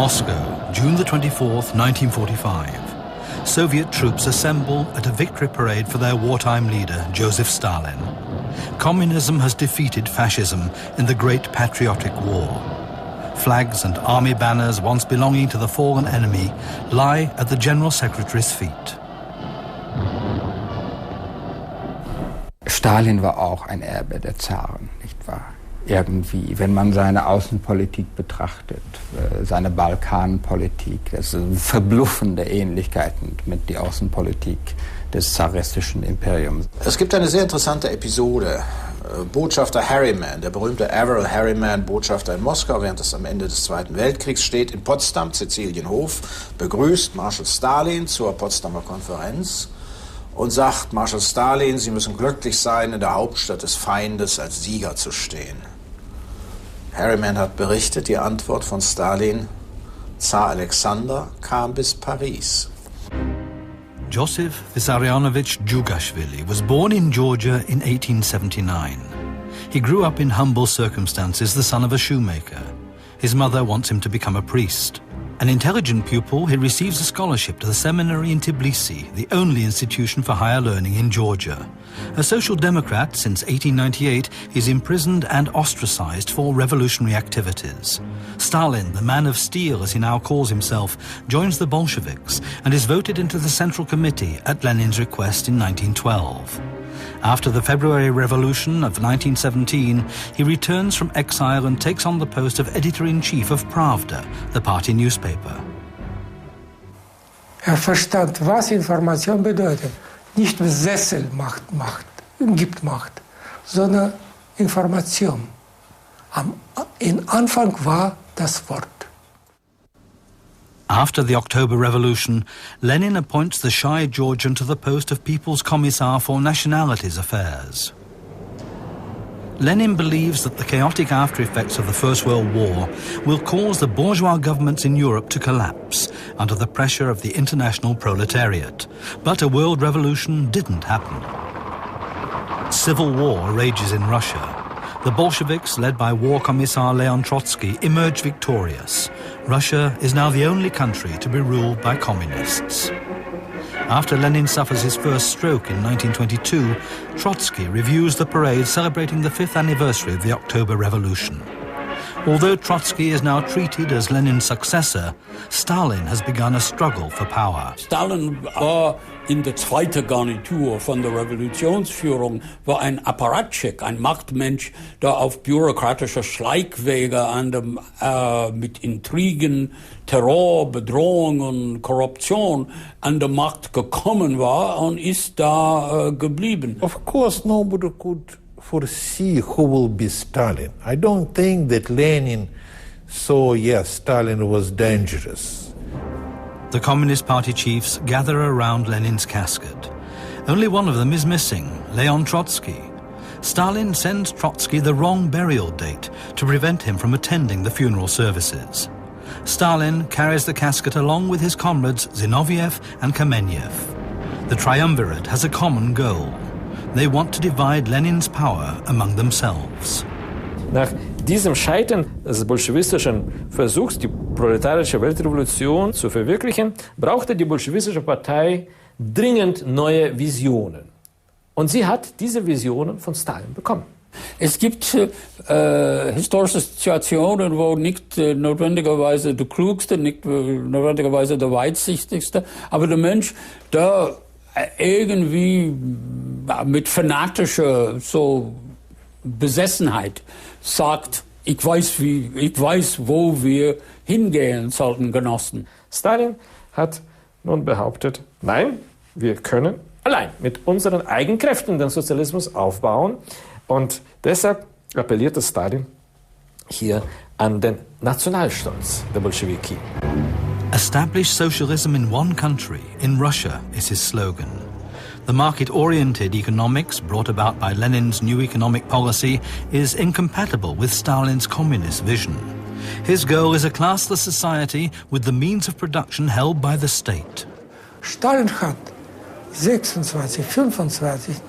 Moscow, June the 24th, 1945. Soviet troops assemble at a victory parade for their wartime leader, Joseph Stalin. Communism has defeated fascism in the Great Patriotic War. Flags and army banners once belonging to the fallen enemy lie at the General Secretary's feet. Stalin war auch ein Erbe der Zaren, nicht wahr? Irgendwie, wenn man seine Außenpolitik betrachtet, seine Balkanpolitik, das sind verbluffende Ähnlichkeiten mit der Außenpolitik des zaristischen Imperiums. Es gibt eine sehr interessante Episode. Botschafter Harriman, der berühmte Averell Harriman, Botschafter in Moskau während des am Ende des Zweiten Weltkriegs, steht in Potsdam, Sizilienhof, begrüßt Marschall Stalin zur Potsdamer Konferenz und sagt, Marschall Stalin, Sie müssen glücklich sein, in der Hauptstadt des Feindes als Sieger zu stehen. Harriman hat berichtet, die Antwort von Stalin, Zar Alexander kam bis Paris. Joseph Vissarionovich Djugashvili was born in Georgia in 1879. He grew up in humble circumstances, the son of a shoemaker. His mother wants him to become a priest. An intelligent pupil, he receives a scholarship to the seminary in Tbilisi, the only institution for higher learning in Georgia. A social democrat since 1898, he's imprisoned and ostracized for revolutionary activities. Stalin, the man of steel as he now calls himself, joins the Bolsheviks and is voted into the Central Committee at Lenin's request in 1912. After the February Revolution of 1917, he returns from exile and takes on the post of editor-in-chief of Pravda, the party newspaper. Verstand, was Information bedeutet. Nicht Sessel gibt Macht, sondern Information. In Anfang war das Wort. After the October Revolution, Lenin appoints the shy Georgian to the post of People's Commissar for Nationalities Affairs. Lenin believes that the chaotic after-effects of the First World War will cause the bourgeois governments in Europe to collapse under the pressure of the international proletariat. But a world revolution didn't happen. Civil war rages in Russia. The Bolsheviks, led by War Commissar Leon Trotsky, emerge victorious. Russia is now the only country to be ruled by communists. After Lenin suffers his first stroke in 1922, Trotsky reviews the parade celebrating the 5th anniversary of the October Revolution. Although Trotsky is now treated as Lenin's successor, Stalin has begun a struggle for power. Stalin war in der zweiten Garnitur von der Revolutionsführung, war ein Apparatschik, ein Machtmensch, der auf bürokratischer Schleichwege mit Intrigen, Terror, Bedrohungen, Korruption an der Macht gekommen war und ist da geblieben. Of course, nobody could foresee who will be Stalin. I don't think that Lenin saw, yes, Stalin was dangerous. The Communist Party chiefs gather around Lenin's casket. Only one of them is missing, Leon Trotsky. Stalin sends Trotsky the wrong burial date to prevent him from attending the funeral services. Stalin carries the casket along with his comrades Zinoviev and Kamenev. The triumvirate has a common goal. They want to divide Lenin's power among themselves. Nach diesem Scheitern des bolschewistischen Versuchs, die proletarische Weltrevolution zu verwirklichen, brauchte die bolschewistische Partei dringend neue Visionen. Und sie hat diese Visionen von Stalin bekommen. Es gibt historische Situationen, wo nicht notwendigerweise der Klugste, nicht notwendigerweise der Weitsichtigste, aber der Mensch, der irgendwie mit fanatischer Besessenheit sagt, ich weiß, wo wir hingehen sollten, Genossen. Stalin hat nun behauptet, nein, wir können allein mit unseren eigenen Kräften den Sozialismus aufbauen. Und deshalb appellierte Stalin hier an den Nationalstolz der Bolschewiki. Establish socialism in one country, in Russia, is his slogan. The market-oriented economics brought about by Lenin's new economic policy is incompatible with Stalin's communist vision. His goal is a classless society with the means of production held by the state. Stalin hat 26, 25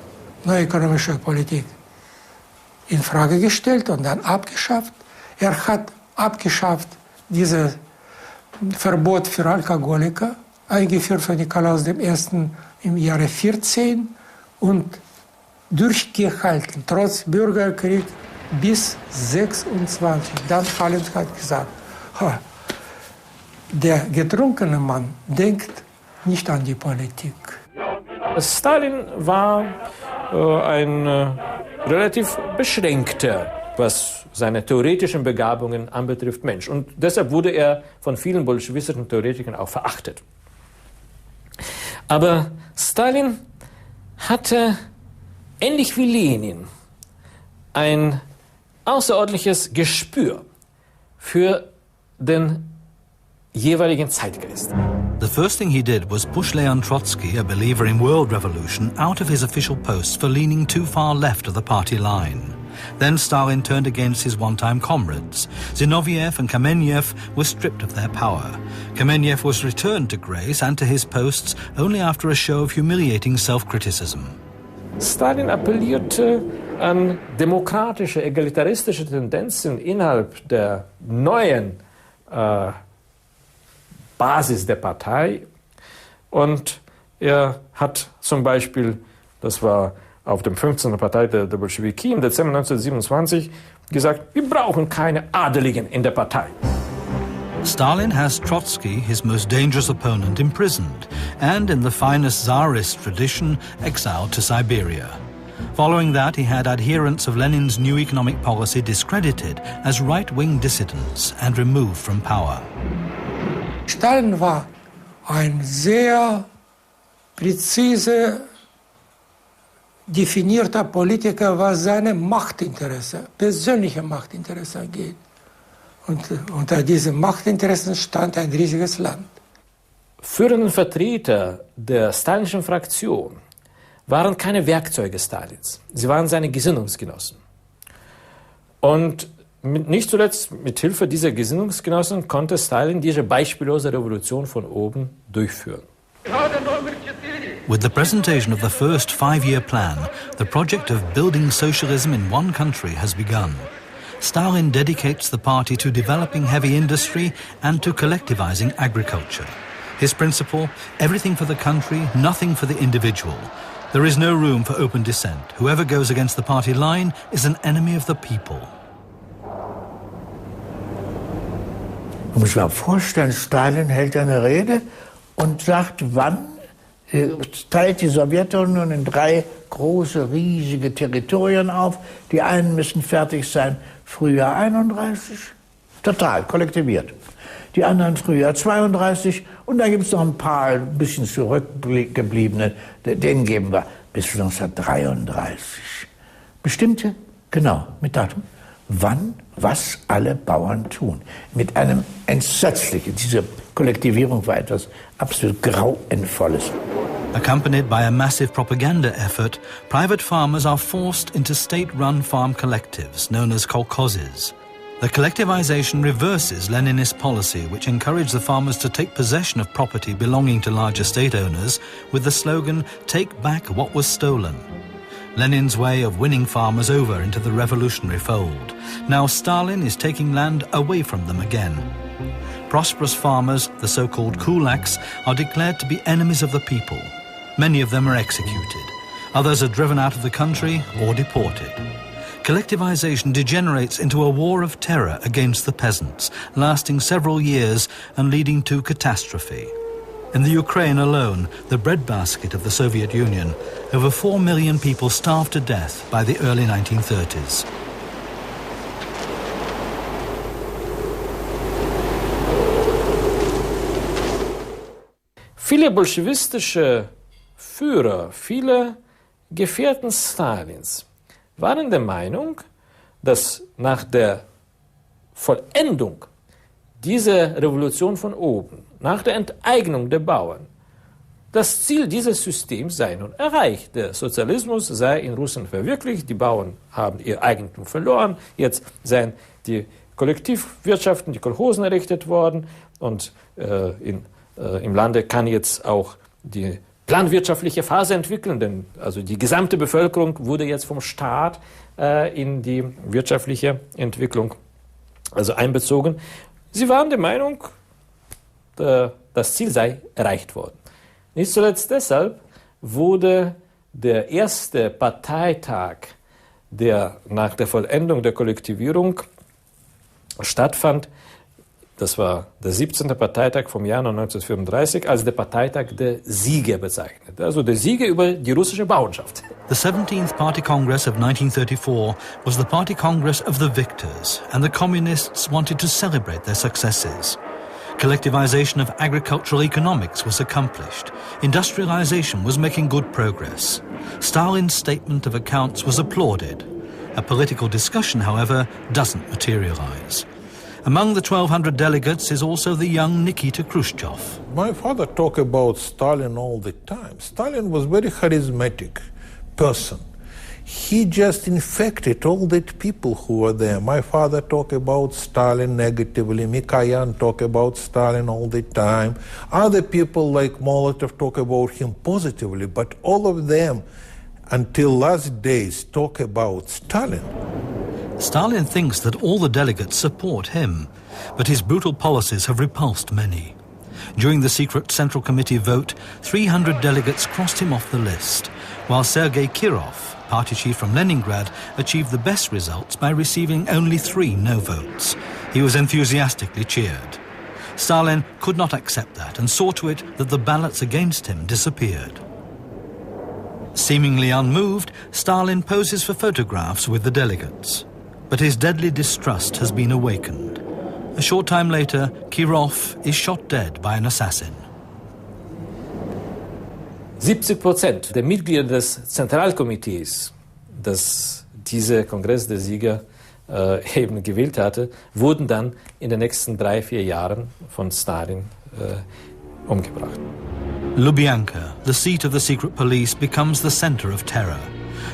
neue ökonomische Politik in Frage gestellt und dann abgeschafft. Er hat abgeschafft diese Verbot für Alkoholiker, eingeführt von Nikolaus I. im Jahre 14 und durchgehalten, trotz Bürgerkrieg bis 26. Dann Stalin hat gesagt, der getrunkene Mann denkt nicht an die Politik. Stalin war ein relativ beschränkter, was seine theoretischen Begabungen anbetrifft, Mensch. Und deshalb wurde er von vielen bolschewistischen Theoretikern auch verachtet. Aber Stalin hatte, ähnlich wie Lenin, ein außerordentliches Gespür für den jeweiligen Zeitgeist. The first thing he did was push Leon Trotsky, a believer in world revolution, out of his official posts for leaning too far left of the party line. Then Stalin turned against his one-time comrades. Zinoviev and Kamenev were stripped of their power. Kamenev was returned to grace and to his posts only after a show of humiliating self-criticism. Stalin appellierte an demokratische, egalitaristische Tendenzen innerhalb der neuen Basis der Partei. Und er hat zum Beispiel, das war auf dem 15. Partei der Bolschewiki im Dezember 1927, gesagt, wir brauchen keine Adeligen in der Partei. Stalin has Trotsky, his most dangerous opponent, imprisoned and, in the finest Tsarist tradition, exiled to Siberia. Following that, he had adherents of Lenin's new economic policy discredited as right-wing dissidents and removed from power. Stalin war ein sehr präzise definierter Politiker, was seine Machtinteresse, persönliche Machtinteresse angeht. Und unter diesen Machtinteressen stand ein riesiges Land. Führende Vertreter der stalinischen Fraktion waren keine Werkzeuge Stalins. Sie waren seine Gesinnungsgenossen. Und nicht zuletzt mit Hilfe dieser Gesinnungsgenossen konnte Stalin diese beispiellose Revolution von oben durchführen. With the presentation of the first 5-year plan, the project of building socialism in one country has begun. Stalin dedicates the party to developing heavy industry and to collectivizing agriculture. His principle, everything for the country, nothing for the individual. There is no room for open dissent. Whoever goes against the party line is an enemy of the people. Man muss sich mal vorstellen, Stalin hält eine Rede und sagt, wann teilt die Sowjetunion in 3 große, riesige Territorien auf. Die einen müssen fertig sein Frühjahr 31, total kollektiviert. Die anderen Frühjahr 32 und da gibt es noch ein paar ein bisschen zurückgebliebene, denen geben wir bis 1933. Bestimmte, genau, mit Datum, wann, was alle Bauern tun. Mit einem entsetzlichen, diese Kollektivierung war etwas absolut Grauenvolles. Accompanied by a massive propaganda effort, private farmers are forced into state-run farm collectives known as kolkhozes. The collectivization reverses Leninist policy, which encouraged the farmers to take possession of property belonging to large estate owners with the slogan, "Take back what was stolen." Lenin's way of winning farmers over into the revolutionary fold. Now Stalin is taking land away from them again. Prosperous farmers, the so-called kulaks, are declared to be enemies of the people. Many of them are executed. Others are driven out of the country or deported. Collectivization degenerates into a war of terror against the peasants, lasting several years and leading to catastrophe. In the Ukraine alone, the breadbasket of the Soviet Union, over 4 million people starved to death by the early 1930s. Viele bolschewistische Führer, viele Gefährten Stalins waren der Meinung, dass nach der Vollendung dieser Revolution von oben, nach der Enteignung der Bauern, das Ziel dieses Systems sei nun erreicht. Der Sozialismus sei in Russland verwirklicht, die Bauern haben ihr Eigentum verloren, jetzt seien die Kollektivwirtschaften, die Kolchosen errichtet worden und im Lande kann jetzt auch die planwirtschaftliche Phase entwickeln, denn also die gesamte Bevölkerung wurde jetzt vom Staat in die wirtschaftliche Entwicklung also einbezogen. Sie waren der Meinung, das Ziel sei erreicht worden. Nicht zuletzt deshalb wurde der erste Parteitag, der nach der Vollendung der Kollektivierung stattfand, das war der 17. Parteitag vom Januar 1934, als der Parteitag der Sieger bezeichnet. Also der Sieger über die russische Bauernschaft. The 17th Party Congress of 1934 was the Party Congress of the victors, and the communists wanted to celebrate their successes. Collectivization of agricultural economics was accomplished. Industrialization was making good progress. Stalin's statement of accounts was applauded. A political discussion, however, doesn't materialize. Among the 1,200 delegates is also the young Nikita Khrushchev. My father talked about Stalin all the time. Stalin was a very charismatic person. He just infected all the people who were there. My father talked about Stalin negatively. Mikoyan talked about Stalin all the time. Other people like Molotov talk about him positively, but all of them, until last days, talk about Stalin. Stalin thinks that all the delegates support him, but his brutal policies have repulsed many. During the secret Central Committee vote, 300 delegates crossed him off the list, while Sergei Kirov, party chief from Leningrad, achieved the best results by receiving only 3 no votes. He was enthusiastically cheered. Stalin could not accept that and saw to it that the ballots against him disappeared. Seemingly unmoved, Stalin poses for photographs with the delegates. But his deadly distrust has been awakened. A short time later, Kirov is shot dead by an assassin. 70% der Mitglieder des Zentralkomitees, das dieser Kongress der Sieger eben gewählt hatte, wurden dann in den nächsten 3-4 Jahren von Stalin umgebracht. Lubyanka, the seat of the secret police, becomes the center of terror.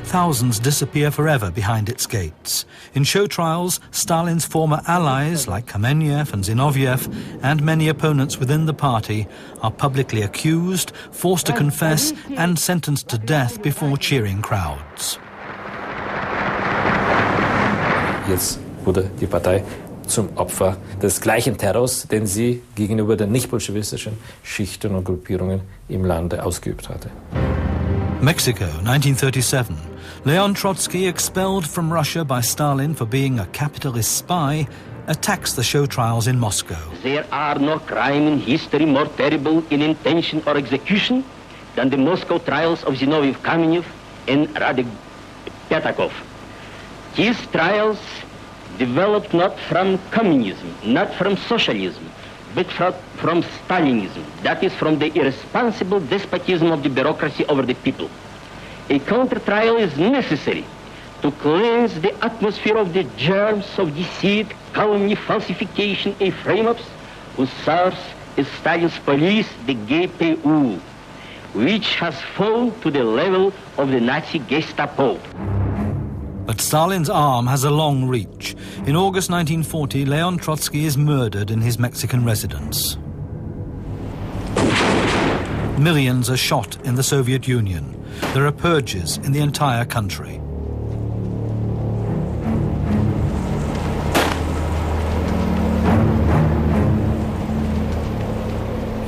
Thousands disappear forever behind its gates. In show trials, Stalin's former allies like Kamenev and Zinoviev and many opponents within the party are publicly accused, forced to confess and sentenced to death before cheering crowds. Jetzt wurde die Partei zum Opfer des gleichen Terrors, den sie gegenüber den nicht-bolschewistischen Schichten und Gruppierungen im Lande ausgeübt hatte. Mexico, 1937. Leon Trotsky, expelled from Russia by Stalin for being a capitalist spy, attacks the show trials in Moscow. There are no crime in history more terrible in intention or execution than the Moscow trials of Zinoviev Kamenev and Radek Petakov. These trials developed not from communism, not from socialism, but from Stalinism, that is, from the irresponsible despotism of the bureaucracy over the people. A counter-trial is necessary to cleanse the atmosphere of the germs of deceit, calumny, falsification, and frame-ups whose source is Stalin's police, the GPU, which has fallen to the level of the Nazi Gestapo. But Stalin's arm has a long reach. In August 1940, Leon Trotsky is murdered in his Mexican residence. Millions are shot in the Soviet Union. There are purges in the entire country.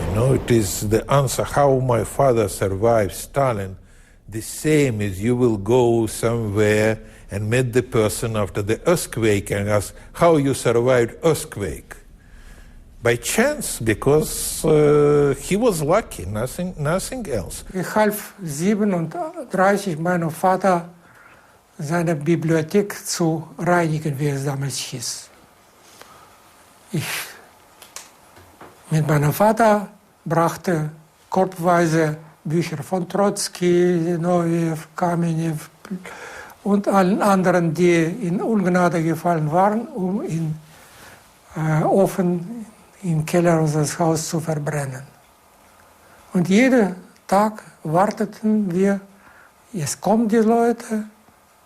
You know, it is the answer how my father survived Stalin, the same as you will go somewhere and meet the person after the earthquake and ask how you survived earthquake. By chance, because he was lucky, nothing else. Ich half 37 meinem Vater seine Bibliothek zu reinigen, wie es damals hieß. Ich mit meinem Vater brachte korbweise Bücher von Trotzki, Zinoviev, Kamenev und allen anderen, die in Ungnade gefallen waren, um in Ofen im Keller unseres Hauses zu verbrennen. Und jeden Tag warteten wir, jetzt kommen die Leute,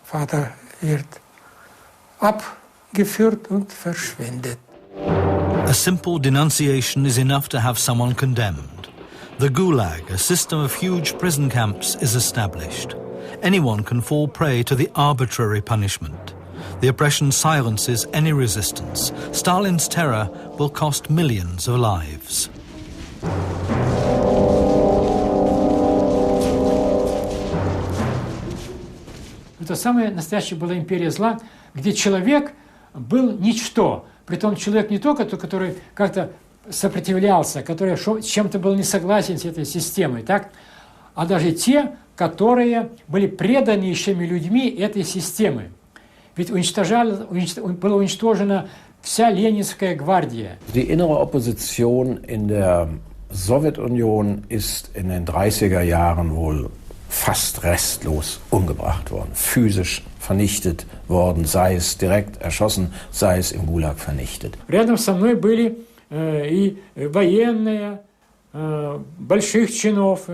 Vater wird abgeführt und verschwindet. A simple denunciation is enough to have someone condemned. The Gulag, a system of huge prison camps, is established. Anyone can fall prey to the arbitrary punishment. The oppression silences any resistance. Stalin's terror will cost millions of lives. что самая настоящая была империя зла, где человек был ничто. Притом человек не только тот, который как-то сопротивлялся, который с чем-то был не согласен с этой системой, так? А даже те, которые были преданнейшими людьми этой системы. Ведь была уничтожена вся Ленинская гвардия. Die innere Opposition in der Sowjetunion ist in den 30er Jahren wohl fast restlos umgebracht worden, physisch vernichtet worden, sei es direkt erschossen, sei es im Gulag vernichtet. Рядом со мной были и военные, больших чинов,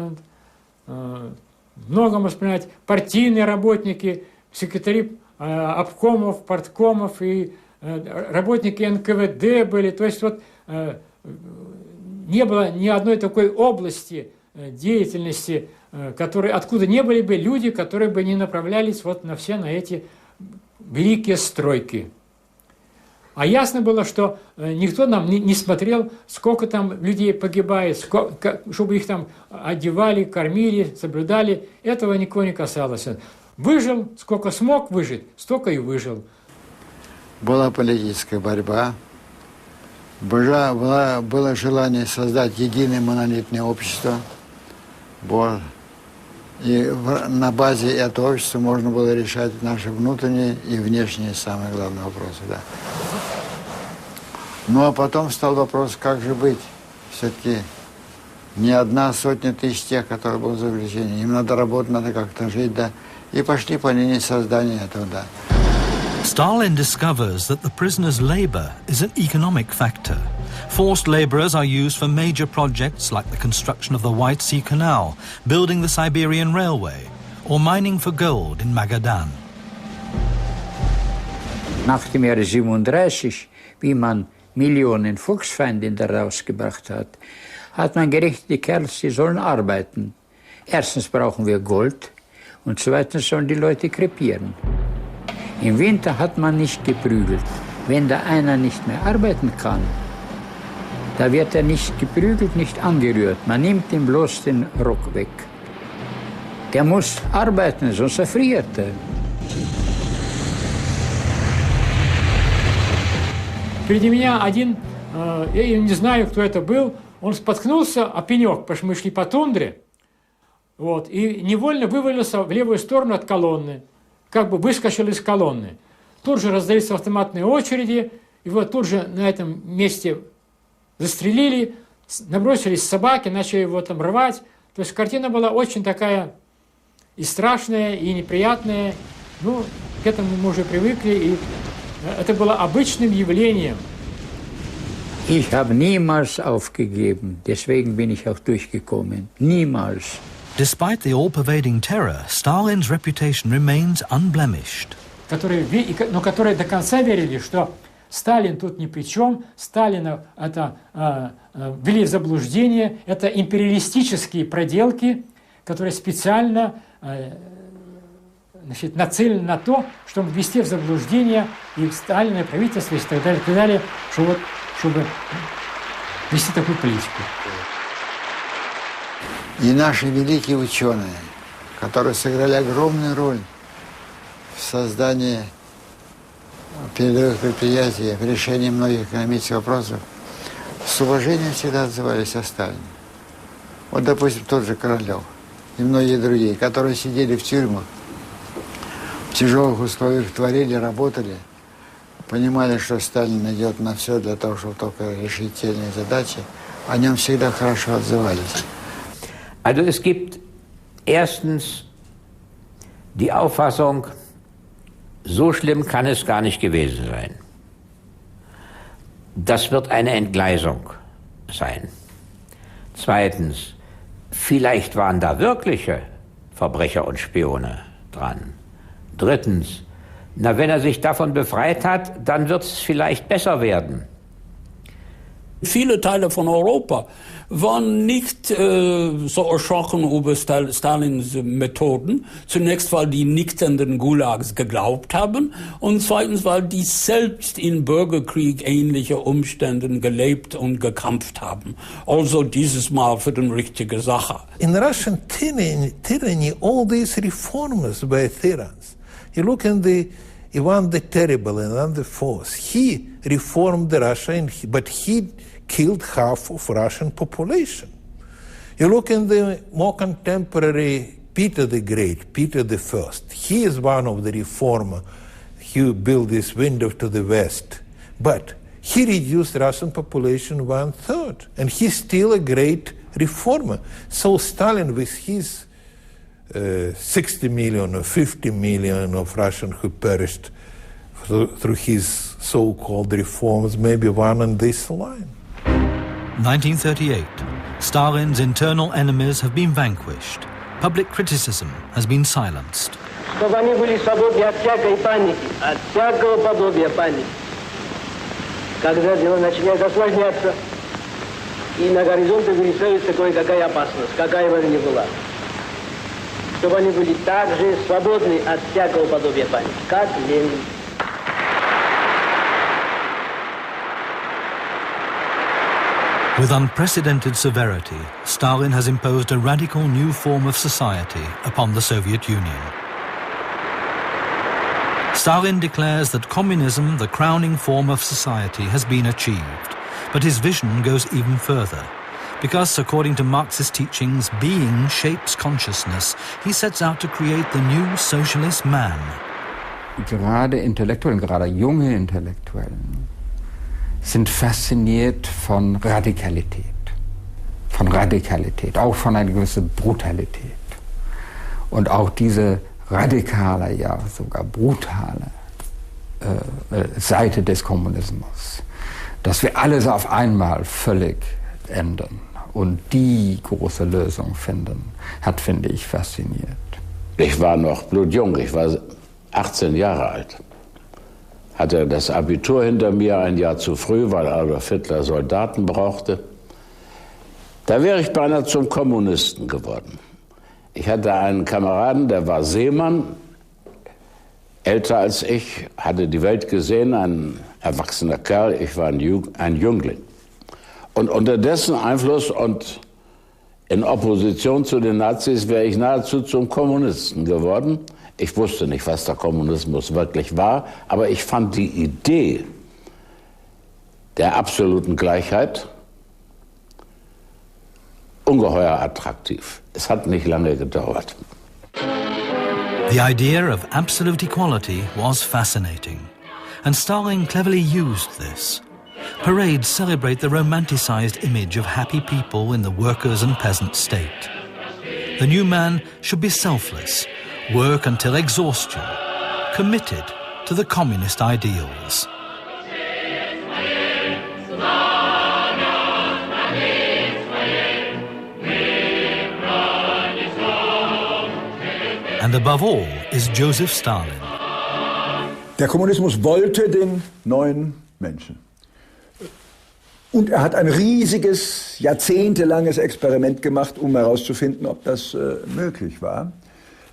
много, можно сказать, партийные работники, секретари обкомов, парткомов и работники НКВД были. То есть вот не было ни одной такой области деятельности, откуда не были бы люди, которые бы не направлялись вот на все на эти великие стройки. А ясно было, что никто нам не смотрел, сколько там людей погибает, чтобы их там одевали, кормили, соблюдали. Этого никого не касалось. Выжил, сколько смог выжить, столько и выжил. Была политическая борьба, было желание создать единое монолитное общество. И на базе этого общества можно было решать наши внутренние и внешние, самые главные вопросы. Да. Ну а потом стал вопрос, как же быть. Все-таки не одна сотня тысяч тех, которые были в заключении. Им надо работать, надо как-то жить, да. И пошли по линии создания этого, да. Stalin discovers that the prisoners' labor is an economic factor. Forced laborers are used for major projects like the construction of the White Sea Canal, building the Siberian Railway, or mining for gold in Magadan. Nach dem Jahre 37, wie man Millionen Volksfeinde daraus gebracht hat, hat man gerichtet, die Kerls, die sollen arbeiten. Erstens brauchen wir Gold und zweitens sollen die Leute krepieren. Im Winter hat man nicht geprügelt. Wenn da einer nicht mehr arbeiten kann, da wird er nicht geprügelt, nicht angerührt. Man nimmt ihm bloß den Rock weg. Der muss arbeiten, sonst erfriert er. Впереди меня один, я не знаю, кто это был, он споткнулся о пенек, потому что мы шли по тундре, вот, и невольно вывалился в левую сторону от колонны, как бы выскочил из колонны. Тут же раздались автоматные очереди, и вот тут же на этом месте застрелили, набросились собаки, начали его там рвать. То есть картина была очень такая и страшная, и неприятная. Ну, к этому мы уже привыкли, и это было обычным явлением. Ich habe niemals aufgegeben, deswegen bin ich auch durchgekommen. Niemals. Despite the all-pervading terror, Stalin's reputation remains unblemished. Но которые до конца верили, что Сталин тут ни при чем, Сталина это ввели в заблуждение, это империалистические проделки, которые специально нацелены на то, чтобы ввести в заблуждение и Сталина, и правительство, и так далее, чтобы вести такую политику. И наши великие ученые, которые сыграли огромную роль в создании передовых предприятий, в решении многих экономических вопросов, с уважением всегда отзывались о Сталине. Вот, допустим, тот же Королев и многие другие, которые сидели в тюрьмах, в тяжелых условиях творили, работали, понимали, что Сталин идет на все для того, чтобы только решить те или иные задачи, о нем всегда хорошо отзывались. Also es gibt erstens die Auffassung, so schlimm kann es gar nicht gewesen sein. Das wird eine Entgleisung sein. Zweitens, vielleicht waren da wirkliche Verbrecher und Spione dran. Drittens, na, wenn er sich davon befreit hat, dann wird es vielleicht besser werden. Viele Teile von Europa waren nicht so erschrocken über Stalins Methoden. Zunächst, weil die nicht an den Gulags geglaubt haben und zweitens, weil die selbst in Bürgerkrieg ähnliche Umständen gelebt und gekämpft haben. Also dieses Mal für die richtige Sache. In Russian tyranny, all these reformers were tyrants. You look in the Ivan the Terrible and Ivan the Fourth. He reformed Russia, but he killed half of Russian population. You look in the more contemporary Peter the Great, Peter the First. He is one of the reformer. He built this window to the west, but he reduced Russian population 1/3, and he's still a great reformer. So Stalin, with his 60 million or 50 million of Russians who perished through his so-called reforms, maybe one on this line. 1938. Stalin's internal enemies have been vanquished. Public criticism has been silenced. Чтобы они были свободны от всякой паники, от всякого подобия паники. Когда дело начинает осложняться, и на горизонте вырисовывается кое-какая опасность, какая бы она ни была. Чтобы они были также свободны от всякого подобия паники, как Ленин. With unprecedented severity, Stalin has imposed a radical new form of society upon the Soviet Union. Stalin declares that communism, the crowning form of society, has been achieved, but his vision goes even further. Because, according to Marxist teachings, being shapes consciousness, he sets out to create the new socialist man. Gerade Intellektuellen, gerade junge Intellektuellen, sind fasziniert von Radikalität, auch von einer gewissen Brutalität. Und auch diese radikale, ja sogar brutale Seite des Kommunismus, dass wir alles auf einmal völlig ändern und die große Lösung finden, hat, finde ich, fasziniert. Ich war noch blutjung, ich war 18 Jahre alt. Hatte das Abitur hinter mir ein Jahr zu früh, weil Adolf Hitler Soldaten brauchte. Da wäre ich beinahe zum Kommunisten geworden. Ich hatte einen Kameraden, der war Seemann, älter als ich, hatte die Welt gesehen, ein erwachsener Kerl, ich war ein Jüngling. Und unter dessen Einfluss und in Opposition zu den Nazis wäre ich nahezu zum Kommunisten geworden. Ich wusste nicht, was der Kommunismus wirklich war, aber ich fand die Idee der absoluten Gleichheit ungeheuer attraktiv. Es hat nicht lange gedauert. The idea of absolute equality was fascinating, and Stalin cleverly used this. Parades celebrate the romanticized image of happy people in the workers' and peasant state. The new man should be selfless, work until exhaustion, committed to the communist ideals. And above all is Joseph Stalin. Der Kommunismus wollte den neuen Menschen. Und er hat ein riesiges, jahrzehntelanges Experiment gemacht, um herauszufinden, ob das möglich war.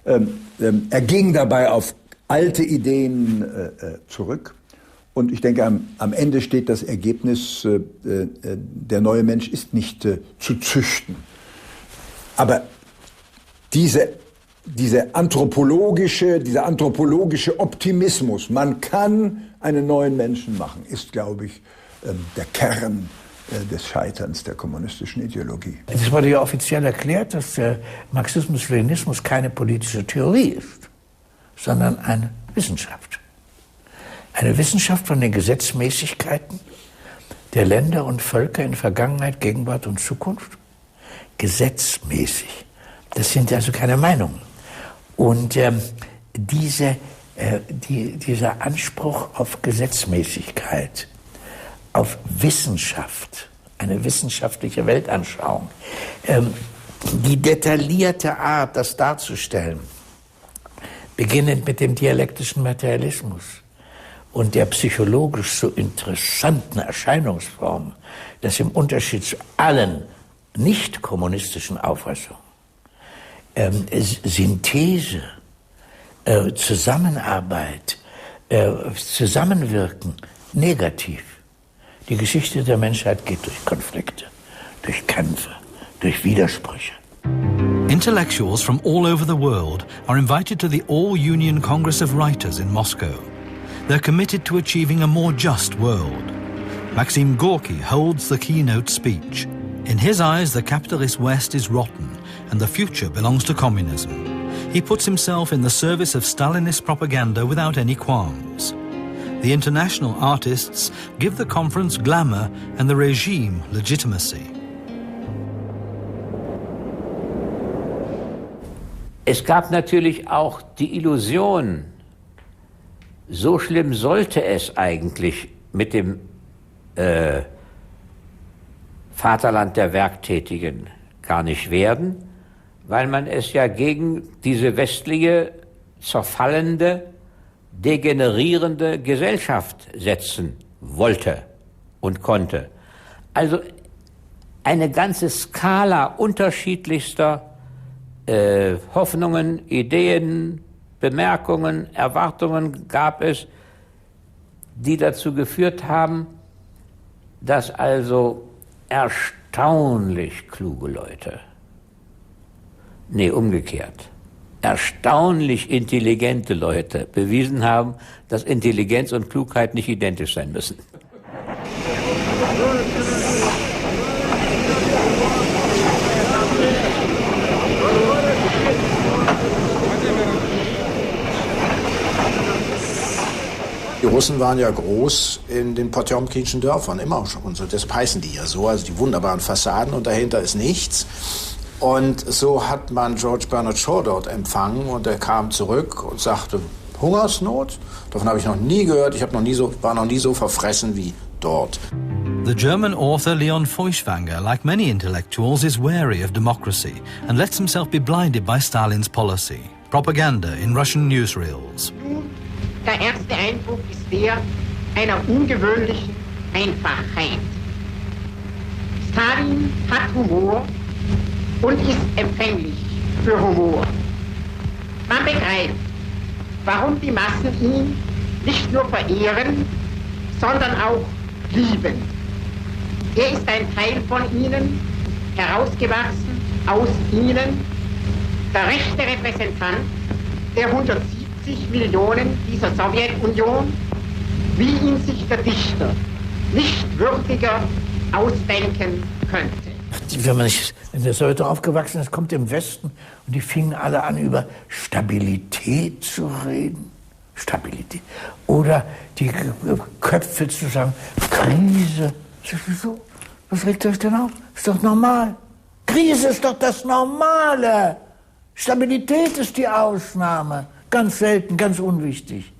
Er ging dabei auf alte Ideen zurück. Und ich denke, am Ende steht das Ergebnis, der neue Mensch ist nicht zu züchten. Aber dieser anthropologische Optimismus, man kann einen neuen Menschen machen, ist, glaube ich, der Kern des Scheiterns der kommunistischen Ideologie. Es wurde ja offiziell erklärt, dass der Marxismus-Leninismus keine politische Theorie ist, sondern eine Wissenschaft. Eine Wissenschaft von den Gesetzmäßigkeiten der Länder und Völker in Vergangenheit, Gegenwart und Zukunft. Gesetzmäßig. Das sind also keine Meinungen. Und dieser Anspruch auf Gesetzmäßigkeit, auf Wissenschaft, eine wissenschaftliche Weltanschauung, die detaillierte Art, das darzustellen, beginnend mit dem dialektischen Materialismus und der psychologisch so interessanten Erscheinungsform, dass im Unterschied zu allen nicht kommunistischen Auffassungen Synthese, Zusammenarbeit, Zusammenwirken negativ. Die Geschichte der Menschheit geht durch Konflikte, durch Kämpfe, durch Widersprüche. Intellectuals from all over the world are invited to the All-Union Congress of Writers in Moscow. They're committed to achieving a more just world. Maxim Gorky holds the keynote speech. In his eyes, the capitalist West is rotten and the future belongs to communism. He puts himself in the service of Stalinist propaganda without any qualms. The international artists give the conference glamour and the regime legitimacy. Es gab natürlich auch die Illusion, so schlimm sollte es eigentlich mit dem Vaterland der Werktätigen gar nicht werden, weil man es ja gegen diese westliche, zerfallende, degenerierende Gesellschaft setzen wollte und konnte. Also eine ganze Skala unterschiedlichster Hoffnungen, Ideen, Bemerkungen, Erwartungen gab es, die dazu geführt haben, dass also erstaunlich kluge Leute, umgekehrt, erstaunlich intelligente Leute bewiesen haben, dass Intelligenz und Klugheit nicht identisch sein müssen. Die Russen waren ja groß in den potjomkinschen Dörfern, immer schon. Und so, deshalb heißen die ja so, also die wunderbaren Fassaden und dahinter ist nichts. Und so hat man George Bernard Shaw dort empfangen und er kam zurück und sagte, Hungersnot? Davon habe ich noch nie gehört, war noch nie so verfressen wie dort. The German author Leon Feuchtwanger, like many intellectuals, is wary of democracy and lets himself be blinded by Stalin's policy. Propaganda in Russian newsreels. Der erste Eindruck ist der einer ungewöhnlichen Einfachheit. Stalin hat Humor und ist empfänglich für Humor. Man begreift, warum die Massen ihn nicht nur verehren, sondern auch lieben. Er ist ein Teil von ihnen, herausgewachsen aus ihnen, der rechte Repräsentant der 170 Millionen dieser Sowjetunion, wie ihn sich der Dichter nicht würdiger ausdenken könnte. Wenn man nicht in der Sowjetunion aufgewachsen ist, kommt im Westen und die fingen alle an, über Stabilität zu reden. Stabilität. Oder die Köpfe zu sagen, Krise. Wieso? Was regt euch denn auf? Ist doch normal. Krise ist doch das Normale. Stabilität ist die Ausnahme. Ganz selten, ganz unwichtig.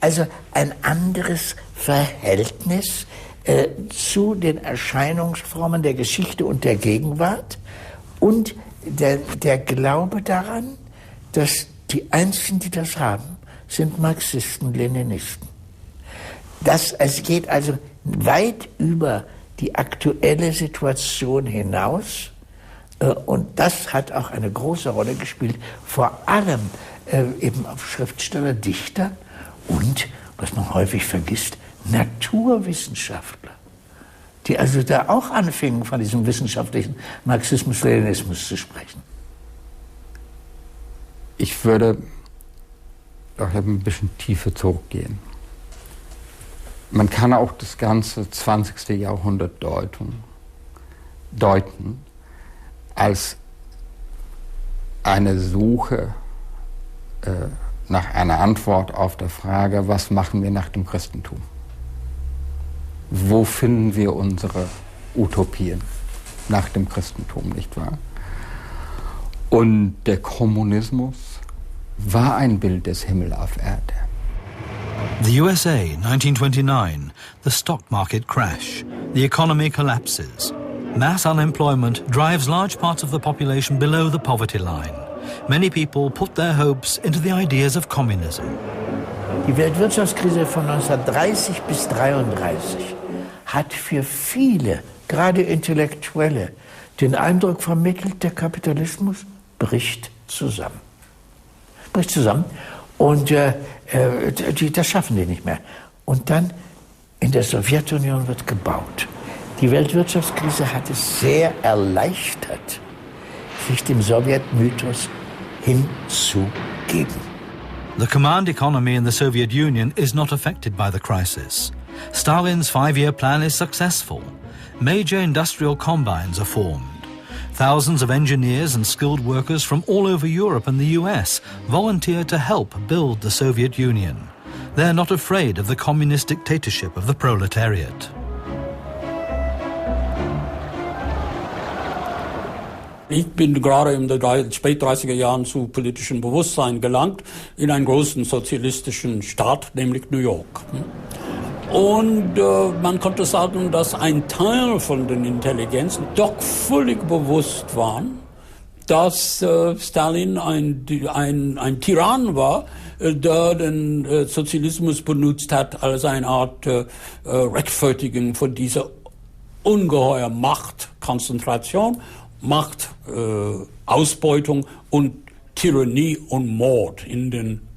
Also ein anderes Verhältnis zu den Erscheinungsformen der Geschichte und der Gegenwart und der Glaube daran, dass die Einzigen, die das haben, sind Marxisten, Leninisten. Es geht also weit über die aktuelle Situation hinaus und das hat auch eine große Rolle gespielt, vor allem eben auf Schriftsteller, Dichter und, was man häufig vergisst, Naturwissenschaftler, die also da auch anfingen, von diesem wissenschaftlichen Marxismus-Leninismus zu sprechen. Ich würde auch ein bisschen tiefer zurückgehen. Man kann auch das ganze 20. Jahrhundert deuten als eine Suche nach einer Antwort auf die Frage, was machen wir nach dem Christentum? Wo finden wir unsere Utopien nach dem Christentum, nicht wahr? Und der Kommunismus war ein Bild des Himmels auf Erde. The USA, 1929, the stock market crash, the economy collapses. Mass unemployment drives large parts of the population below the poverty line. Many people put their hopes into the ideas of communism. Die Weltwirtschaftskrise von 1930 bis 1933 hat für viele, gerade Intellektuelle, den Eindruck vermittelt, der Kapitalismus bricht zusammen. Bricht zusammen und das schaffen die nicht mehr. Und dann in der Sowjetunion wird gebaut. Die Weltwirtschaftskrise hat es sehr erleichtert, sich dem Sowjetmythos hinzugeben. The command economy in the Soviet Union is not affected by the crisis. Stalin's 5-year plan is successful. Major industrial combines are formed. Thousands of engineers and skilled workers from all over Europe and the US volunteer to help build the Soviet Union. They're not afraid of the communist dictatorship of the proletariat. Ich bin gerade in den spät 30er Jahren zu politischem Bewusstsein gelangt in einen großen sozialistischen Staat, nämlich New York. Und man konnte sagen, dass ein Teil von den Intelligenzen doch völlig bewusst waren, dass Stalin ein Tyrann war, der den Sozialismus benutzt hat als eine Art Rechtfertigung von dieser ungeheuren Machtkonzentration, Machtausbeutung und Tyrannie und Mord in den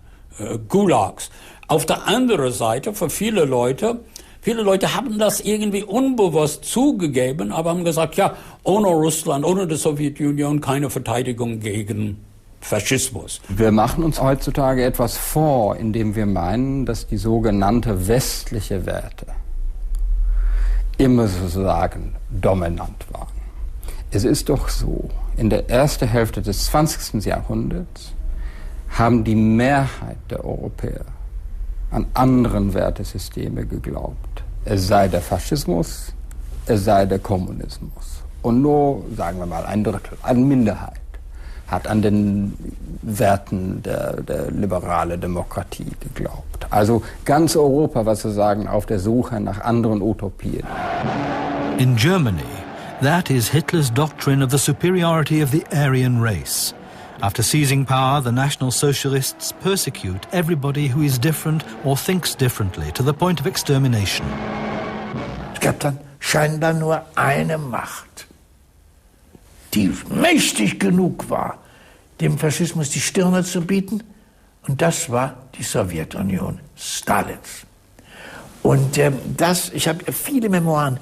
Gulags. Auf der anderen Seite, für viele Leute haben das irgendwie unbewusst zugegeben, aber haben gesagt, ja, ohne Russland, ohne die Sowjetunion keine Verteidigung gegen Faschismus. Wir machen uns heutzutage etwas vor, indem wir meinen, dass die sogenannte westliche Werte immer sozusagen dominant waren. Es ist doch so, in der ersten Hälfte des 20. Jahrhunderts haben die Mehrheit der Europäer an anderen Wertesysteme geglaubt. Es sei der Faschismus, es sei der Kommunismus. Und nur, sagen wir mal, ein Drittel, eine Minderheit, hat an den Werten der liberalen Demokratie geglaubt. Also ganz Europa war sozusagen auf der Suche nach anderen Utopien. In Germany, that is Hitler's doctrine of the superiority of the Aryan race. After seizing power, the National Socialists persecute everybody who is different or thinks differently to the point of extermination. Es gab dann scheinbar nur eine Macht, die mächtig genug war, dem Faschismus die Stirne zu bieten, und das war die Sowjetunion Stalins. Und ich habe viele Memoiren,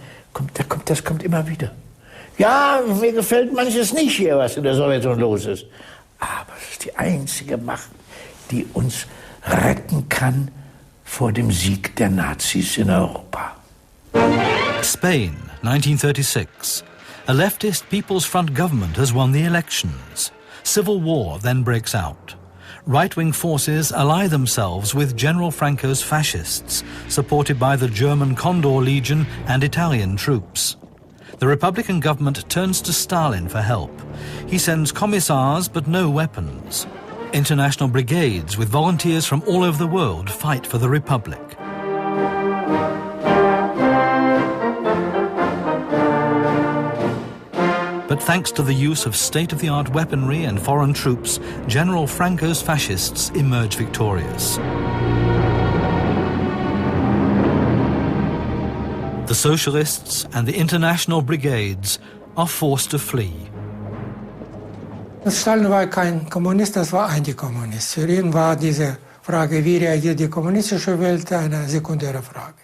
das kommt immer wieder. Ja, mir gefällt manches nicht hier, was in der Sowjetunion los ist. Aber es ist die einzige Macht, die uns retten kann vor dem Sieg der Nazis in Europa. Spain, 1936. A leftist People's Front government has won the elections. Civil war then breaks out. Right-wing forces ally themselves with General Franco's fascists, supported by the German Condor Legion and Italian troops. The Republican government turns to Stalin for help. He sends commissars but no weapons. International brigades with volunteers from all over the world fight for the Republic. But thanks to the use of state-of-the-art weaponry and foreign troops, General Franco's fascists emerge victorious. The socialists and the international brigades are forced to flee. Stalin war kein Kommunist, das war Antikommunist. Für ihn war diese Frage, wie reagiert die kommunistische Welt, eine sekundäre Frage.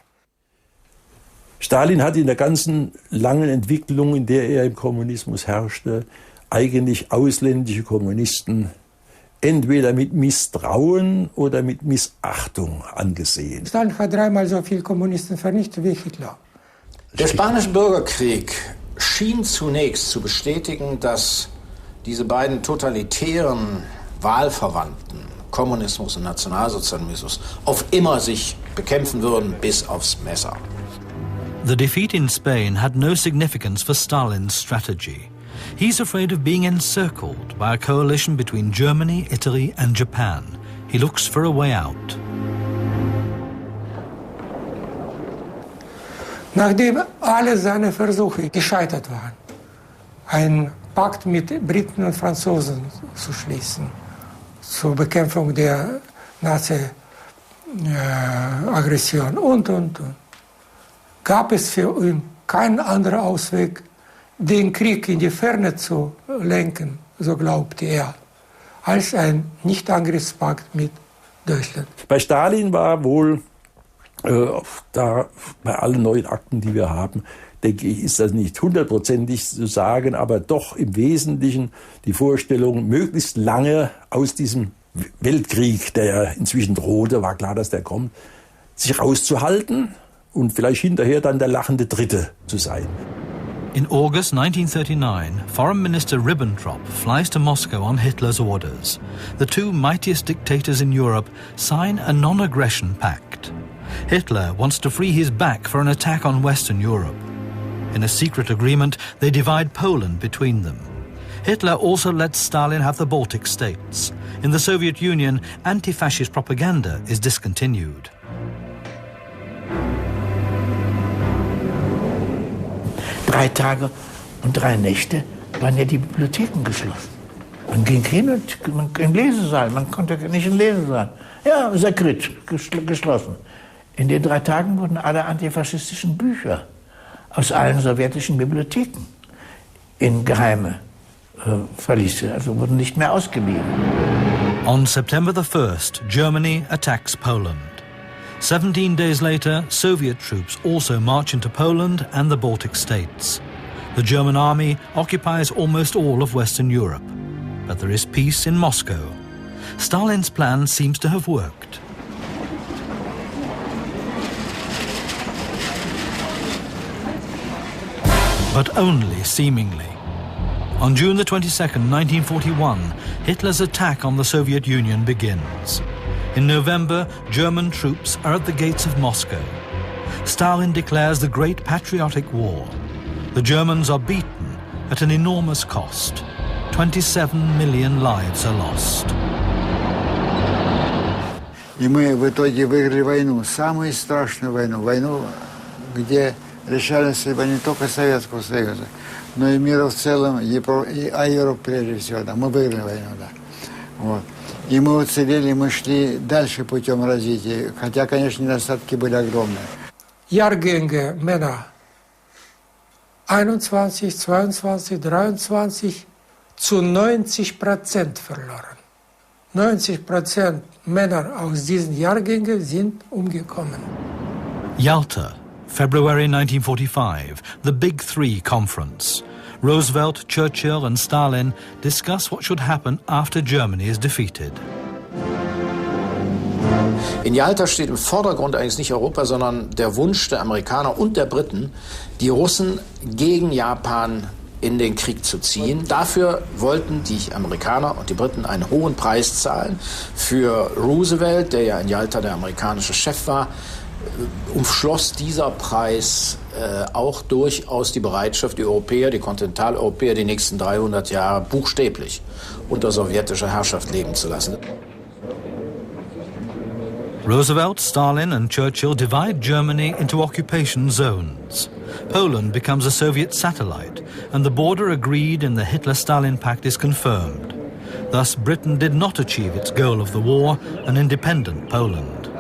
Stalin hat in der ganzen langen Entwicklung, in der er im Kommunismus herrschte, eigentlich ausländische Kommunisten entweder mit Misstrauen oder mit Missachtung angesehen. Stalin hat 3-mal so viele Kommunisten vernichtet wie Hitler. Der Spanische Bürgerkrieg schien zunächst zu bestätigen, dass diese beiden totalitären Wahlverwandten, Kommunismus und Nationalsozialismus, auf immer sich bekämpfen würden bis aufs Messer. The defeat in Spain had no significance for Stalin's strategy. He's afraid of being encircled by a coalition between Germany, Italy and Japan. He looks for a way out. Nachdem alle seine Versuche gescheitert waren, einen Pakt mit Briten und Franzosen zu schließen, zur Bekämpfung der Nazi-Aggression und. Gab es für ihn keinen anderen Ausweg, den Krieg in die Ferne zu lenken, so glaubte er, als ein Nichtangriffspakt mit Deutschland. Bei Stalin war wohl Da bei allen neuen Akten, die wir haben, denke ich, ist das nicht hundertprozentig zu sagen, aber doch im Wesentlichen die Vorstellung, möglichst lange aus diesem Weltkrieg, der ja inzwischen drohte, war klar, dass der kommt, sich rauszuhalten und vielleicht hinterher dann der lachende Dritte zu sein. In August 1939, Foreign Minister Ribbentrop flies to Moscow on Hitler's orders. The two mightiest dictators in Europe sign a non-aggression pact. Hitler wants to free his back for an attack on Western Europe. In a secret agreement, they divide Poland between them. Hitler also lets Stalin have the Baltic states. In the Soviet Union, anti-fascist propaganda is discontinued. Drei Tage und 3 Nächte waren ja die Bibliotheken geschlossen. Man ging hin und im Lesesaal, man konnte nicht in den Lesesaal. Ja, Sekret, geschlossen. In den 3 Tagen wurden alle antifaschistischen Bücher aus allen sowjetischen Bibliotheken in geheime Verliese, also wurden nicht mehr ausgeliehen. On September the 1st, Germany attacks Poland. 17 days later, Soviet troops also march into Poland and the Baltic states. The German army occupies almost all of Western Europe. But there is peace in Moscow. Stalin's plan seems to have worked. But only seemingly. On June the 22nd, 1941, Hitler's attack on the Soviet Union begins. In November, German troops are at the gates of Moscow. Stalin declares the Great Patriotic War. The Germans are beaten at an enormous cost. 27 million lives are lost. И мы в итоге выиграли войну, самую страшную войну, войну, где решали судьба не только Советского Союза, но и мира в целом, а Европа прежде всего. Да. Мы выиграли войну, да. Вот. И мы уцелели, мы шли дальше путем развития, хотя, конечно, недостатки были огромные. Jahrgänge Männer 21, 22, 23 zu 90% verloren. 90% Männer aus diesen Jahrgängen sind umgekommen. Yalta, February 1945, the Big Three Conference. Roosevelt, Churchill and Stalin discuss what should happen after Germany is defeated. In Yalta steht im Vordergrund eigentlich nicht Europa, sondern der Wunsch der Amerikaner und der Briten, die Russen gegen Japan in den Krieg zu ziehen. Dafür wollten die Amerikaner und die Briten einen hohen Preis zahlen. Für Roosevelt, der ja in Yalta der amerikanische Chef war, umschloss dieser Preis auch durchaus die Bereitschaft, die Europäer, die Kontinentaleuropäer, die nächsten 300 Jahre buchstäblich unter sowjetischer Herrschaft leben zu lassen. Roosevelt, Stalin and Churchill divide Germany into occupation zones. Poland becomes a Soviet satellite, and the border agreed in the Hitler-Stalin Pact is confirmed. Thus, Britain did not achieve its goal of the war, an independent Poland.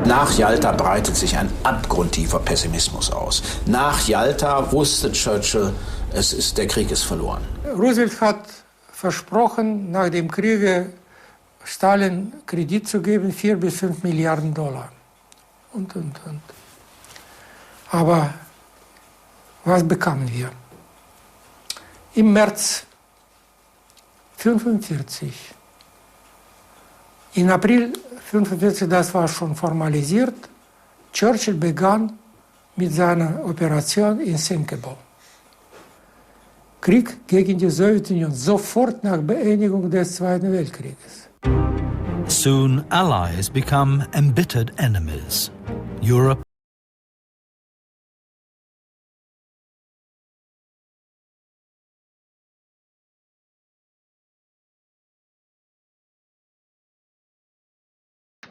Nach Yalta breitet sich ein abgrundtiefer Pessimismus aus. Nach Yalta wusste Churchill, der Krieg ist verloren. Roosevelt hat versprochen, nach dem Krieg Stalin Kredit zu geben, 4 bis 5 Milliarden Dollar. Und. Aber was bekamen wir? Im März 1945. In April 1945, das war schon formalisiert, Churchill begann mit seiner Operation in Sinkable. Krieg gegen die Sowjetunion, sofort nach Beendigung des Zweiten Weltkrieges. Soon, allies become embittered enemies. Europe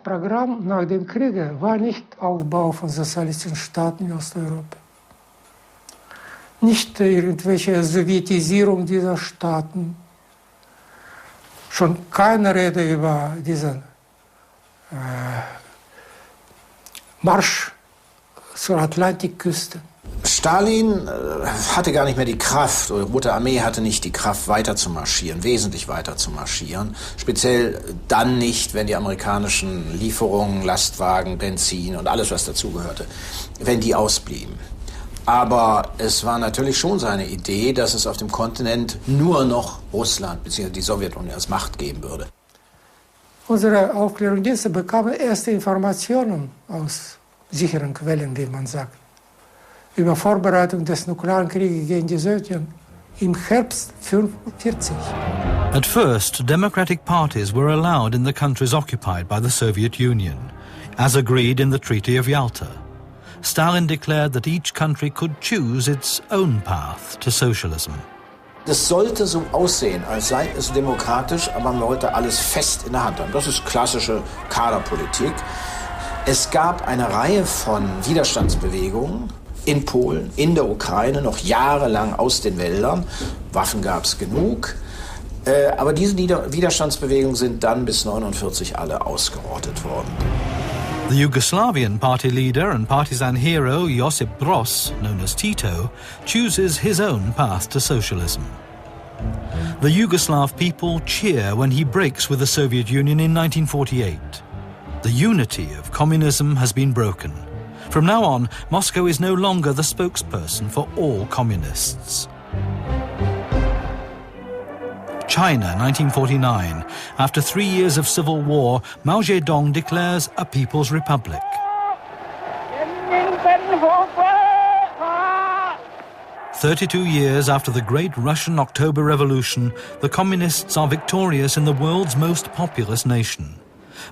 Programm nach dem Krieg war nicht Aufbau von sozialistischen Staaten in Osteuropa. Nicht irgendwelche Sowjetisierung dieser Staaten. Schon keine Rede über diesen Marsch zur Atlantikküste. Stalin hatte gar nicht mehr die Kraft, oder die Rote Armee hatte nicht die Kraft, weiter zu marschieren, wesentlich weiter zu marschieren. Speziell dann nicht, wenn die amerikanischen Lieferungen, Lastwagen, Benzin und alles, was dazugehörte, wenn die ausblieben. Aber es war natürlich schon seine Idee, dass es auf dem Kontinent nur noch Russland bzw. die Sowjetunion als Macht geben würde. Unsere Aufklärungsdienste bekamen erste Informationen aus sicheren Quellen, wie man sagt, über Vorbereitung des nuklearen Krieges gegen die Sowjetunion im Herbst 1945. At first, democratic parties were allowed in the countries occupied by the Soviet Union, as agreed in the Treaty of Yalta. Stalin declared that each country could choose its own path to socialism. Das sollte so aussehen, als sei es demokratisch, aber man wollte alles fest in der Hand haben. Das ist klassische Kaderpolitik. Es gab eine Reihe von Widerstandsbewegungen in Polen, in der Ukraine, noch jahrelang aus den Wäldern. Waffen gab es genug. Aber diese Widerstandsbewegungen sind dann bis 1949 alle ausgerottet worden. The Yugoslavian party leader and partisan hero Josip Broz, known as Tito, chooses his own path to socialism. The Yugoslav people cheer when he breaks with the Soviet Union in 1948. The unity of communism has been broken. From now on, Moscow is no longer the spokesperson for all communists. China, 1949. After 3 years of civil war, Mao Zedong declares a people's republic. 32 years after the great Russian October Revolution, the communists are victorious in the world's most populous nation.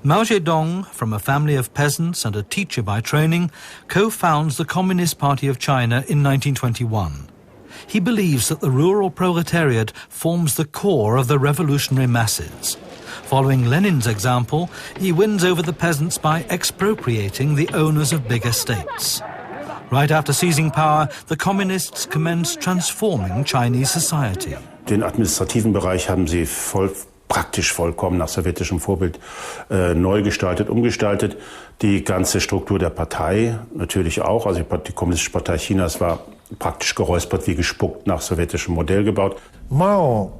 Mao Zedong, from a family of peasants and a teacher by training, co-founds the Communist Party of China in 1921. He believes that the rural proletariat forms the core of the revolutionary masses. Following Lenin's example, he wins over the peasants by expropriating the owners of big estates. Right after seizing power, the communists commence transforming Chinese society. Den administrativen Bereich haben sie praktisch vollkommen nach sowjetischem Vorbild neu gestaltet, umgestaltet. Die ganze Struktur der Partei natürlich auch. Also die Kommunistische Partei Chinas war praktisch geräuspert wie gespuckt nach sowjetischem Modell gebaut. Mao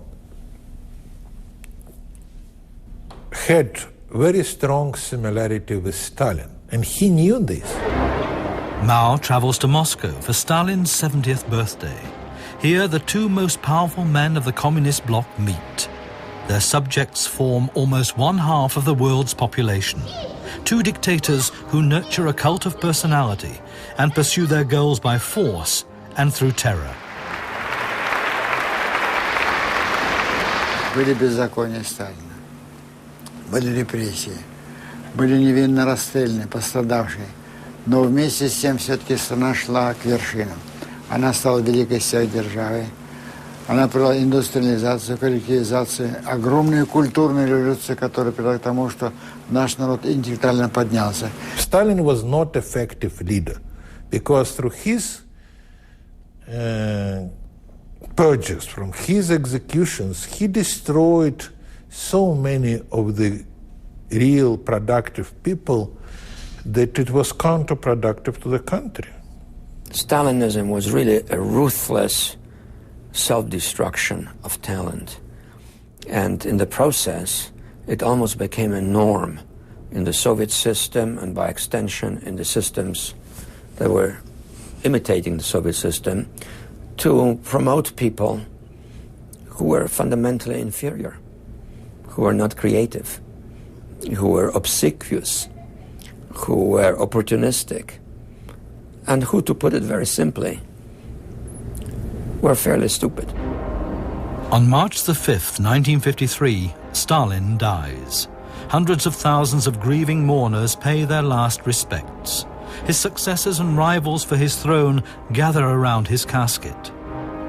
had very strong similarity with Stalin, and he knew this. Mao travels to Moscow for Stalin's 70th birthday. Here, the two most powerful men of the communist bloc meet. Their subjects form almost 1/2 of the world's population. Two dictators who nurture a cult of personality and pursue their goals by force and through terror. Были беззакония Сталина, были репрессии, были невинно расстреляны, пострадавшие. Но вместе с тем все-таки страна шла к вершинам. Она стала великой державой. Она провела индустриализацию, коллективизацию, огромную культурную революцию, которая привела к тому, что наш народ интеллектуально поднялся. Stalin was not effective leader because through his purges, from his executions, he destroyed so many of the real productive people that it was counterproductive to the country. Stalinism was really a ruthless self-destruction of talent. And in the process, it almost became a norm in the Soviet system and by extension in the systems that were imitating the Soviet system to promote people who were fundamentally inferior, who were not creative, who were obsequious, who were opportunistic, and who, to put it very simply, were fairly stupid. On March the 5th, 1953, Stalin dies. Hundreds of thousands of grieving mourners pay their last respects. His successors and rivals for his throne gather around his casket.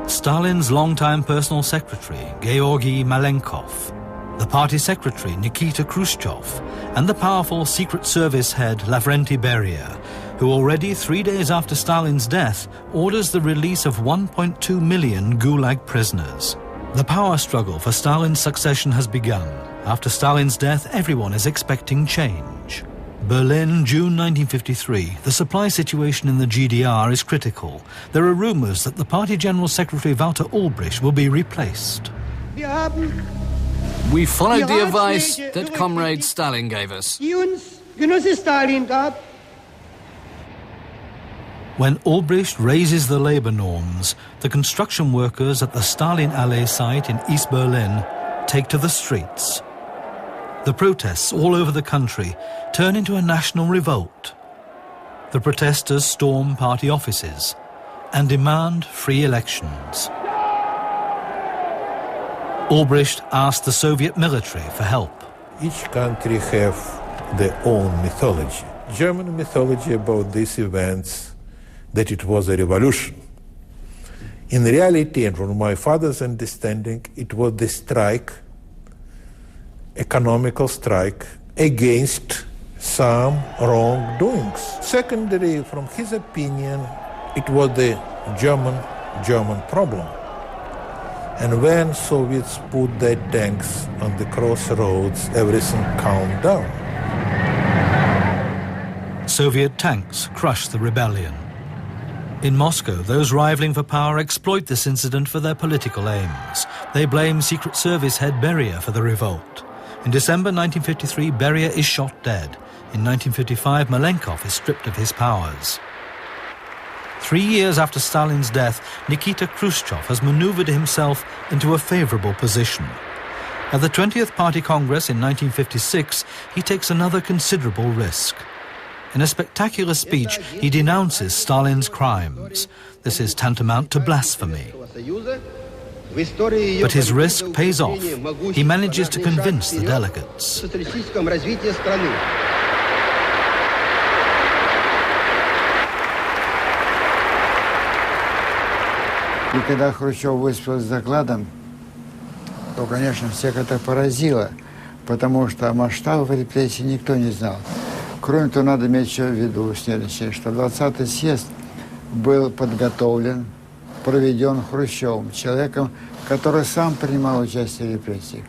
Stalin's longtime personal secretary, Georgy Malenkov, the party secretary, Nikita Khrushchev, and the powerful Secret Service head, Lavrenti Beria, who already 3 days after Stalin's death orders the release of 1.2 million Gulag prisoners. The power struggle for Stalin's succession has begun. After Stalin's death, everyone is expecting change. Berlin, June 1953. The supply situation in the GDR is critical. There are rumours that the party General Secretary Walter Ulbricht will be replaced. We followed the advice that Comrade Stalin gave us. When Ulbricht raises the labour norms, the construction workers at the Stalin Allee site in East Berlin take to the streets. The protests all over the country turn into a national revolt. The protesters storm party offices and demand free elections. Ulbricht asked the Soviet military for help. Each country have their own mythology. German mythology about these events, that it was a revolution. In reality, and from my father's understanding, it was the strike, economical strike, against some wrongdoings. Secondary, from his opinion, it was the German problem. And when Soviets put their tanks on the crossroads, everything calmed down. Soviet tanks crushed the rebellion. In Moscow, those rivaling for power exploit this incident for their political aims. They blame Secret Service head Beria for the revolt. In December 1953, Beria is shot dead. In 1955, Malenkov is stripped of his powers. 3 years after Stalin's death, Nikita Khrushchev has maneuvered himself into a favourable position. At the 20th Party Congress in 1956, he takes another considerable risk. In a spectacular speech, he denounces Stalin's crimes. This is tantamount to blasphemy. But his risk pays off. He manages to convince the delegates. И когда Хрущев выступил с докладом, то, конечно, всех это поразило, потому что масштабов репрессий никто не знал. Кроме того, надо иметь еще в виду следующее, что 20-й съезд был подготовлен, проведен Хрущевым, человеком, который сам принимал участие в репрессиях.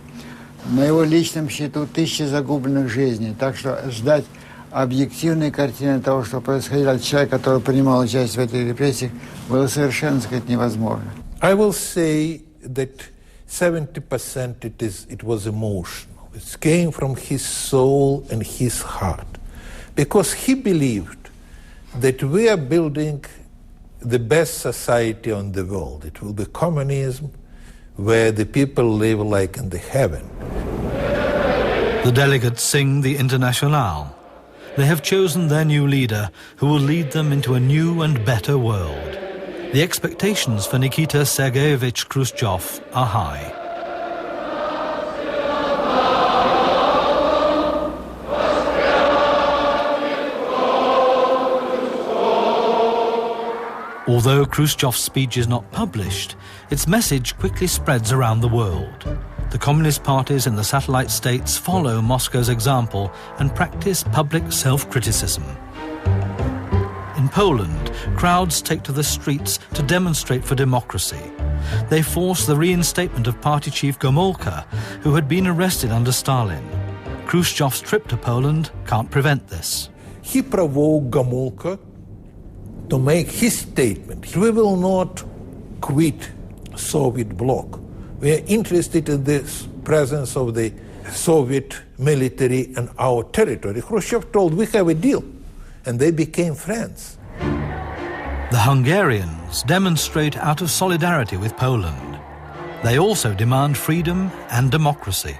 На его личном счету 1000 загубленных жизней, так что ждать объективной картины того, что происходило от человека, который принимал участие в этих репрессиях, было совершенно, так сказать, невозможно. I will say that 70% it was emotional. It came from his soul and his heart. Because he believed that we are building the best society on the world. It will be communism, where the people live like in the heaven. The delegates sing the Internationale. They have chosen their new leader, who will lead them into a new and better world. The expectations for Nikita Sergeyevich Khrushchev are high. Although Khrushchev's speech is not published, its message quickly spreads around the world. The communist parties in the satellite states follow Moscow's example and practice public self-criticism. In Poland, crowds take to the streets to demonstrate for democracy. They force the reinstatement of party chief Gomulka, who had been arrested under Stalin. Khrushchev's trip to Poland can't prevent this. He provoked Gomulka to make his statement. We will not quit Soviet bloc. We are interested in the presence of the Soviet military in our territory. Khrushchev told, we have a deal, and they became friends. The Hungarians demonstrate out of solidarity with Poland. They also demand freedom and democracy.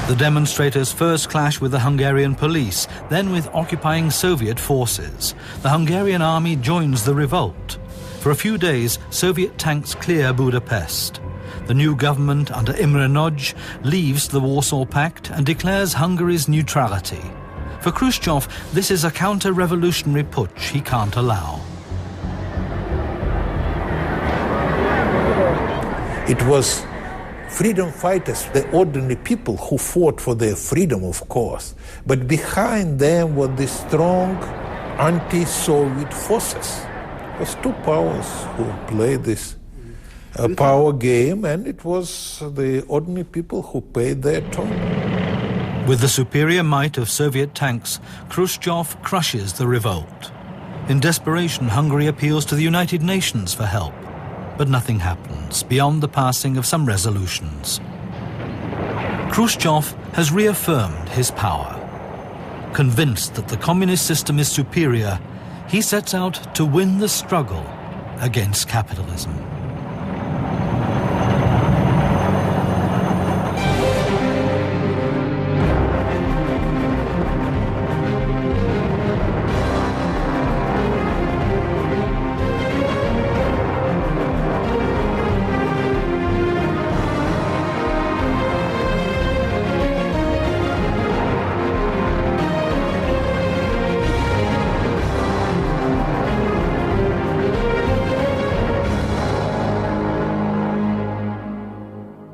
The demonstrators first clash with the Hungarian police, then with occupying Soviet forces. The Hungarian army joins the revolt. For a few days, Soviet tanks clear Budapest. The new government under Imre Nagy leaves the Warsaw Pact and declares Hungary's neutrality. For Khrushchev, this is a counter-revolutionary putsch he can't allow. It was freedom fighters, the ordinary people who fought for their freedom, of course, but behind them was the strong anti-Soviet forces. It was two powers who played this power game, and it was the ordinary people who paid their toll. With the superior might of Soviet tanks, Khrushchev crushes the revolt. In desperation, Hungary appeals to the United Nations for help, but nothing happens beyond the passing of some resolutions. Khrushchev has reaffirmed his power. Convinced that the communist system is superior, he sets out to win the struggle against capitalism.